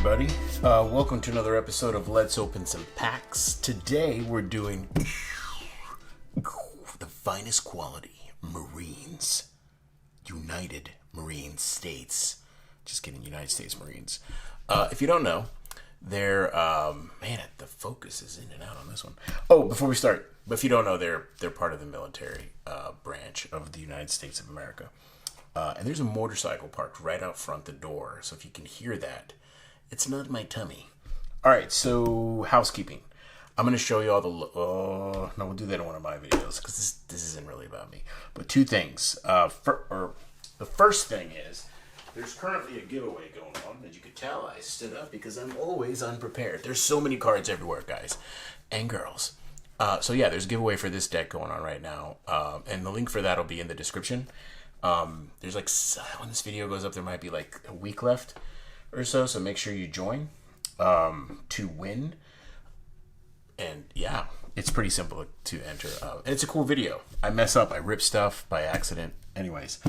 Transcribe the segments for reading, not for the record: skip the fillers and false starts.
everybody. Welcome to another episode of Let's Open Some Packs. Today we're doing the finest quality Marines. United Marine States. Just kidding, United States Marines. If you don't know, they're, man, the focus is in and out on this one. Oh, before we start, but if you don't know, they're part of the military branch of the United States of America. And there's a motorcycle parked right out front the door. So if you can hear that, it's not my tummy. All right, so housekeeping. I'm going to show you all the... no, we'll do that in one of my videos because this isn't really about me. But two things. The first thing is there's currently a giveaway going on. As you could tell, I stood up because I'm always unprepared. There's so many cards everywhere, guys and girls. So yeah, there's a giveaway for this deck going on right now. And the link for that will be in the description. There's like, when this video goes up, there might be like a week left or so make sure you join to win. And yeah, it's pretty simple to enter. And it's a cool video. I mess up, I rip stuff by accident. Anyways,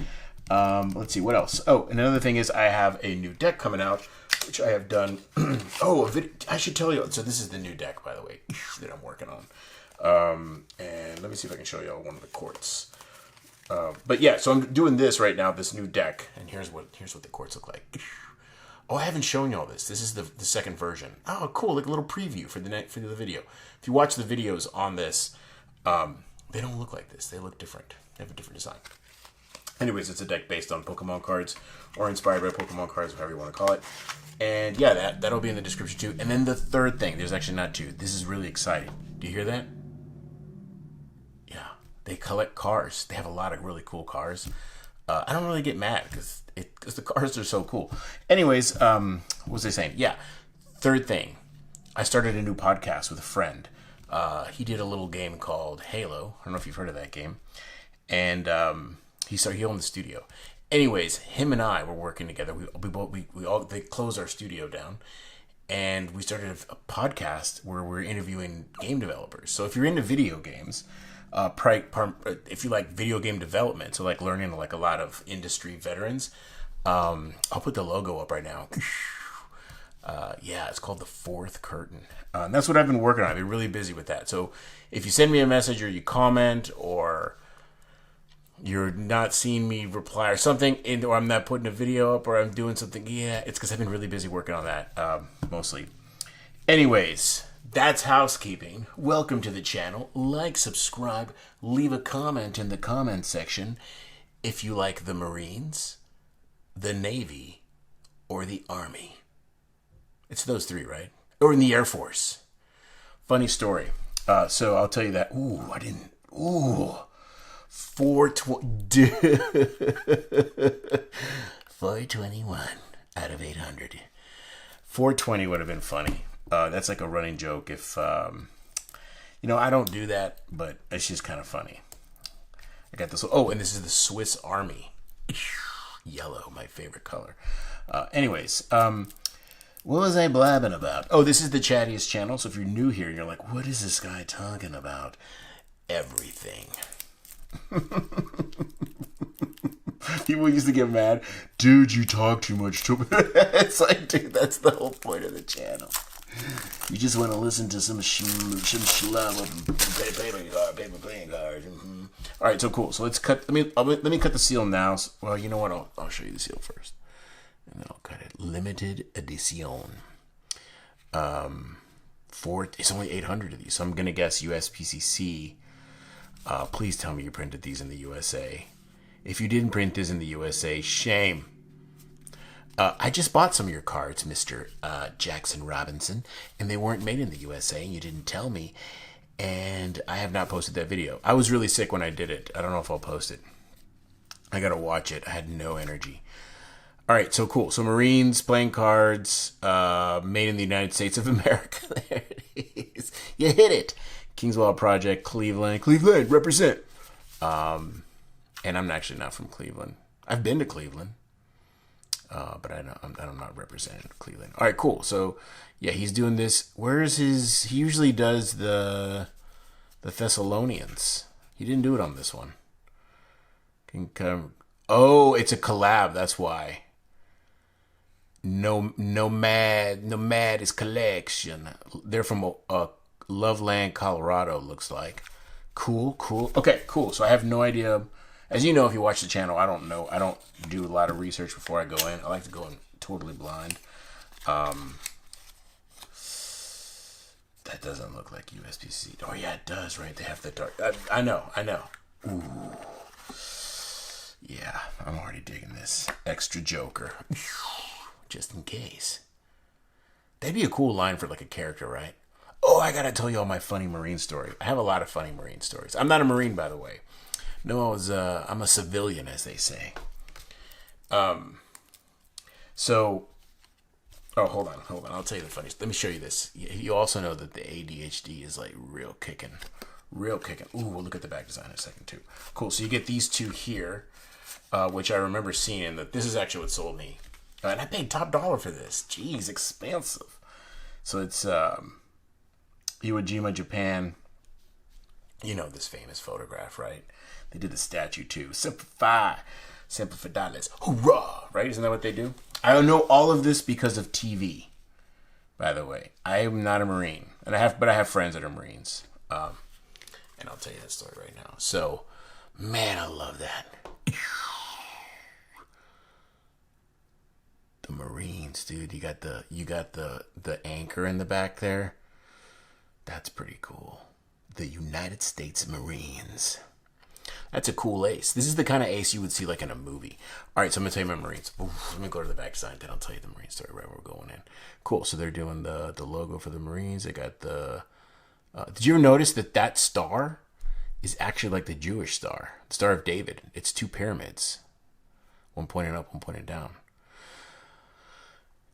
let's see what else. Oh, and another thing is I have a new deck coming out, which I have done. I should tell you. So this is the new deck, by the way, that I'm working on. And let me see if I can show you all one of the courts. But yeah, so I'm doing this right now, this new deck, and here's what the courts look like. Oh, I haven't shown you all this. This is the second version. Oh, cool! Like a little preview for the video. If you watch the videos on this, they don't look like this. They look different. They have a different design. Anyways, it's a deck based on Pokemon cards or inspired by Pokemon cards, whatever you want to call it. And yeah, that'll be in the description too. And then the third thing, there's actually not two. This is really exciting. Do you hear that? They collect cars. They have a lot of really cool cars. I don't really get mad because the cars are so cool. Anyways, what was I saying? Yeah. Third thing, I started a new podcast with a friend. He did a little game called Halo. I don't know if you've heard of that game. And he owned the studio. Anyways, him and I were working together. They closed our studio down. And we started a podcast where we're interviewing game developers. So if you're into video games... if you like video game development, so like learning like a lot of industry veterans, I'll put the logo up right now. Yeah, it's called The Fourth Curtain. And that's what I've been working on. I've been really busy with that. So if you send me a message or you comment or you're not seeing me reply or something, or I'm not putting a video up or I'm doing something, yeah, it's because I've been really busy working on that, mostly. Anyways... That's housekeeping. Welcome to the channel. Like, subscribe, leave a comment in the comment section if you like the Marines, the Navy, or the Army. It's those three, right? Or in the Air Force. Funny story. So I'll tell you that. 421 out of 800. 420 would have been funny. That's like a running joke if, I don't do that, but it's just kind of funny. I got this. Oh, and this is the Swiss Army. Yellow, my favorite color. Anyways, what was I blabbing about? Oh, this is the chattiest channel. So if you're new here and you're like, what is this guy talking about? Everything. People used to get mad. Dude, you talk too much. It's like, dude, that's the whole point of the channel. You just want to listen to some schlub of paper playing cards. Mm-hmm. All right, so cool. So let's cut. Let me cut the seal now. Well, you know what? I'll show you the seal first, and then I'll cut it. Limited edition. It's only 800 of these, so I'm gonna guess USPCC. Please tell me you printed these in the USA. If you didn't print this in the USA, shame. I just bought some of your cards, Mr. Jackson Robinson, and they weren't made in the USA, and you didn't tell me, and I have not posted that video. I was really sick when I did it. I don't know if I'll post it. I gotta watch it. I had no energy. All right, so cool. So Marines playing cards, made in the United States of America. There it is. You hit it. Kingswell Project, Cleveland, represent. And I'm actually not from Cleveland. I've been to Cleveland. But I'm not representing Cleveland. All right, cool. So, yeah, he's doing this. Where is his... He usually does the Thessalonians. He didn't do it on this one. Oh, it's a collab. That's why. No, Nomades collection. They're from Loveland, Colorado. Looks like. Cool. Okay, cool. So I have no idea. As you know, if you watch the channel, I don't know. I don't do a lot of research before I go in. I like to go in totally blind. That doesn't look like USB-C. Oh yeah, it does. Right? They have the dark. I know. Ooh. Yeah, I'm already digging this extra Joker. Just in case. That'd be a cool line for like a character, right? Oh, I gotta tell you all my funny Marine story. I have a lot of funny Marine stories. I'm not a Marine, by the way. No, I'm a civilian, as they say. So, oh, hold on. I'll tell you the funniest. Let me show you this. You also know that the ADHD is like real kicking. Ooh, we'll look at the back design in a second too. Cool. So you get these two here, which I remember seeing, and that this is actually what sold me. And I paid top dollar for this. Jeez, expensive. So it's Iwo Jima, Japan. You know this famous photograph, right? They did the statue too. Simplify dollars. Hoorah! Right? Isn't that what they do? I know all of this because of TV. By the way, I am not a Marine, but I have friends that are Marines. And I'll tell you that story right now. So, man, I love that. The Marines, dude. You got the anchor in the back there. That's pretty cool. The United States Marines. That's a cool ace. This is the kind of ace you would see like in a movie. All right, so I'm gonna tell you my Marines. Let me go to the back side, then I'll tell you the Marine story right where we're going in. Cool. So they're doing the logo for the Marines. They got the. Did you ever notice that star is actually like the Jewish star, the Star of David? It's two pyramids, one pointing up, one pointing down,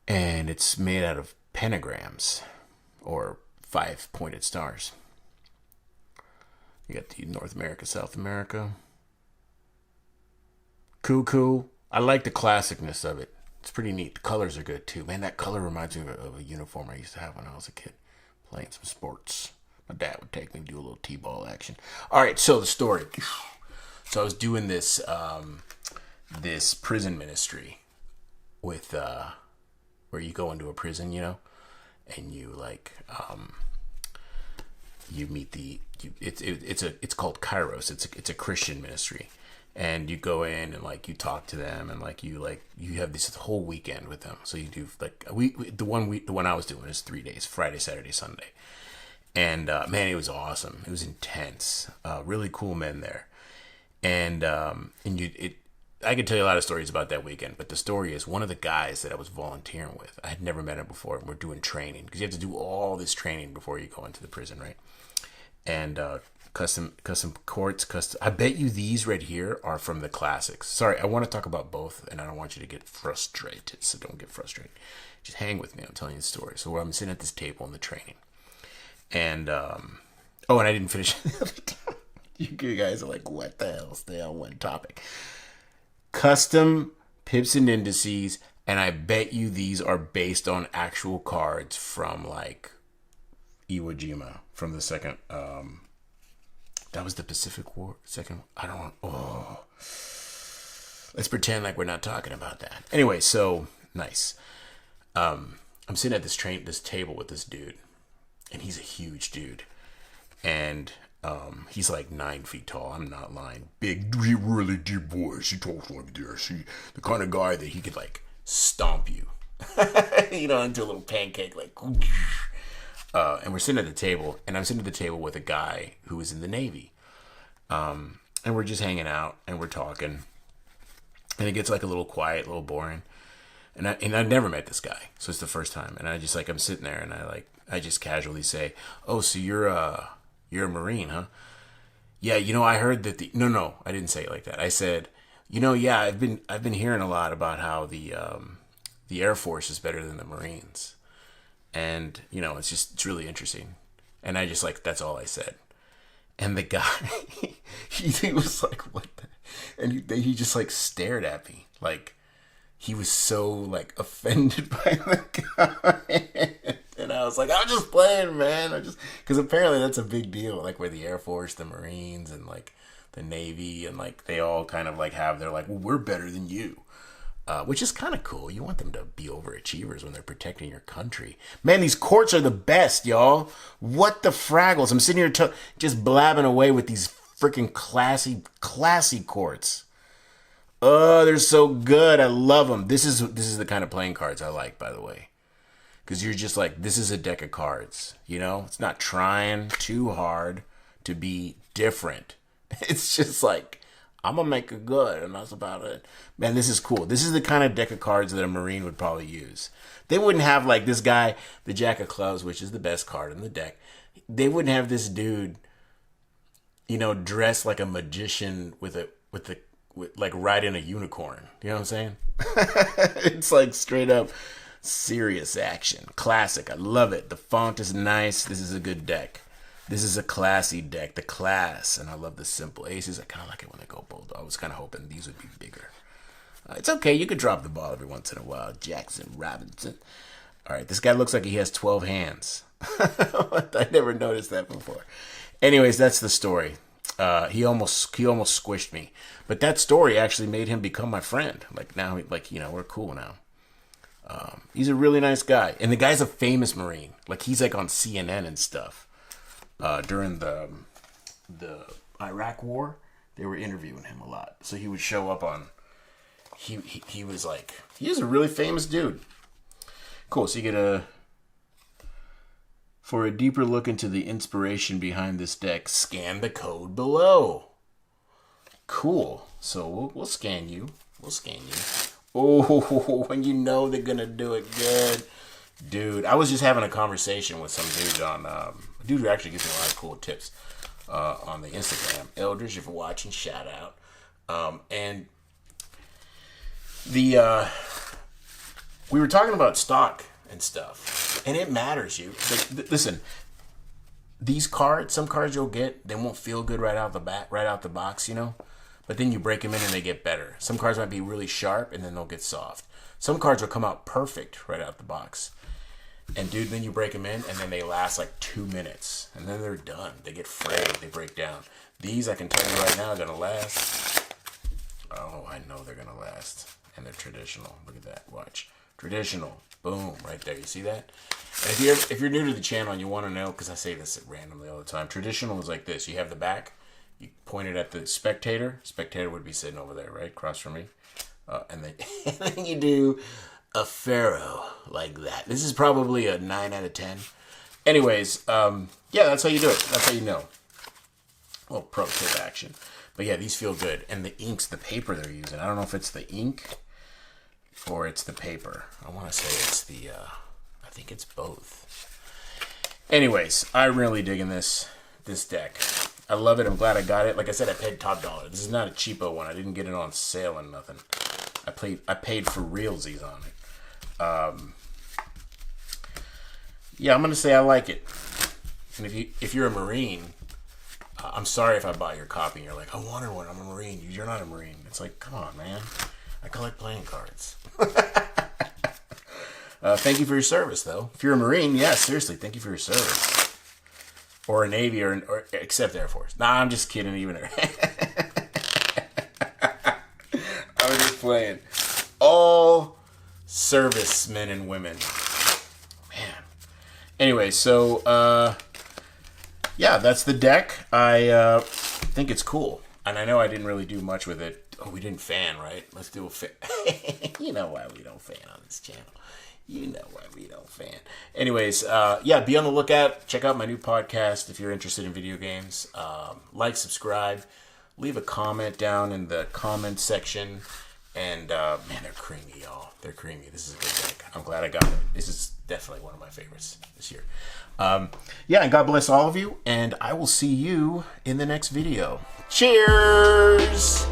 and it's made out of pentagrams or 5-pointed stars. You got the North America, South America. Cool. I like the classicness of it. It's pretty neat. The colors are good too. Man, that color reminds me of a uniform I used to have when I was a kid, playing some sports. My dad would take me to do a little t-ball action. All right, so the story. So I was doing this this prison ministry with where you go into a prison, you know, and you like you meet it's called Kairos. It's a Christian ministry, and you go in and like you talk to them and like you have this whole weekend with them. So you do like the one I was doing is 3 days: Friday, Saturday, Sunday. And man, it was awesome. It was intense. Really cool men there, and I could tell you a lot of stories about that weekend. But the story is one of the guys that I was volunteering with. I had never met him before. And we're doing training because you have to do all this training before you go into the prison, right? And custom courts, I bet you these right here are from the classics. Sorry, I want to talk about both, and I don't want you to get frustrated. So don't get frustrated. Just hang with me. I'm telling you the story. So I'm sitting at this table in the training. And and I didn't finish. You guys are like, what the hell? Stay on one topic. Custom pips and indices, and I bet you these are based on actual cards from like Iwo Jima from the second. That was the Pacific War. Second, I don't want. Oh, let's pretend like we're not talking about that. Anyway, so nice. I'm sitting at this table with this dude. And he's a huge dude. And he's like 9 feet tall. I'm not lying. Big, really deep voice. He talks like this. The kind of guy that he could like stomp you. You know, into a little pancake. Like, and we're sitting at the table. And I'm sitting at the table with a guy who was in the Navy. And we're just hanging out. And we're talking. And it gets like a little quiet, a little boring. And I've never met this guy. So it's the first time. And I just like, I'm sitting there and I just casually say, "Oh, so you're a Marine, huh?" Yeah, you know, I heard that No, I didn't say it like that. I said, you know, yeah, I've been hearing a lot about how the Air Force is better than the Marines, and you know, it's really interesting. And I just like that's all I said. And the guy, he was like, "What?" And he just like stared at me like he was so like offended by the guy. And I was like, I'm just playing, man. Because apparently that's a big deal. Like where the Air Force, the Marines, and like the Navy, and like they all kind of like have, they're like, well, we're better than you. which is kind of cool. You want them to be overachievers when they're protecting your country. Man, these courts are the best, y'all. What the fraggles? I'm sitting here just blabbing away with these freaking classy courts. Oh, they're so good. I love them. This is the kind of playing cards I like, by the way. Because you're just like, this is a deck of cards. You know? It's not trying too hard to be different. It's just like, I'm going to make it good, and that's about it. Man, this is cool. This is the kind of deck of cards that a Marine would probably use. They wouldn't have, like, this guy, the Jack of Clubs, which is the best card in the deck. They wouldn't have this dude, you know, dressed like a magician with like riding a unicorn. You know what I'm saying? It's like straight up serious action. Classic. I love it. The font is nice. This is a good deck. This is a classy deck. The class. And I love the simple aces. I kind of like it when they go bold. I was kind of hoping these would be bigger. It's okay. You could drop the ball every once in a while. Jackson Robinson. All right. This guy looks like he has 12 hands. I never noticed that before. Anyways, that's the story. He almost squished me. But that story actually made him become my friend. Like now, like, you know, we're cool now. He's a really nice guy. And the guy's a famous Marine. Like, he's like on CNN and stuff. During the Iraq War, they were interviewing him a lot. So he would show up on, he was like, he is a really famous dude. Cool. So you get for a deeper look into the inspiration behind this deck, scan the code below. Cool. So we'll scan you. We'll scan you. Oh, when you know they're going to do it good. Dude, I was just having a conversation with some dude on, a dude who actually gives me a lot of cool tips on the Instagram. Elders, if you're watching, shout out. And we were talking about stock and stuff, and it matters. Listen, these cards, some cards you'll get, they won't feel good right out the box, you know, but then you break them in and they get better. Some cards might be really sharp and then they'll get soft. Some cards will come out perfect right out the box. And dude, then you break them in and then they last like 2 minutes and then they're done. They get frayed, they break down. These, I can tell you right now, are going to last. Oh, I know they're going to last. And they're traditional. Look at that. Watch. Traditional. Boom. Right there. You see that? And if you're new to the channel and you want to know, because I say this randomly all the time, traditional is like this. You have the back. You point it at the spectator. Spectator would be sitting over there, right? Across from me. And then you do a pharaoh like that. This is probably a 9 out of 10. Anyways, yeah, that's how you do it. That's how you know. Well, pro tip action. But yeah, these feel good. And the inks, the paper they're using, I don't know if it's the ink or it's the paper. I want to say it's the, I think it's both. Anyways, I'm really digging this deck. I love it. I'm glad I got it. Like I said, I paid top dollar. This is not a cheapo one. I didn't get it on sale and nothing. I paid for realsies on it. Yeah, I'm gonna say I like it. And if you're a Marine, I'm sorry if I bought your copy and you're like, I wanted one. I'm a Marine. You're not a Marine. It's like, come on, man. I collect playing cards. Thank you for your service, though. If you're a Marine, yeah, seriously, thank you for your service. Or a Navy, or except Air Force. Nah, I'm just kidding. Even I'm just playing. All servicemen and women. Man. Anyway, so yeah, that's the deck. I think it's cool, and I know I didn't really do much with it. Oh, we didn't fan, right? Let's do a fan. You know why we don't fan on this channel. You know why we don't fan. Anyways, yeah, be on the lookout. Check out my new podcast if you're interested in video games. Like, subscribe, leave a comment down in the comment section. And, man, they're creamy, y'all. They're creamy. This is a good deck. I'm glad I got it. This is definitely one of my favorites this year. Yeah, and God bless all of you. And I will see you in the next video. Cheers!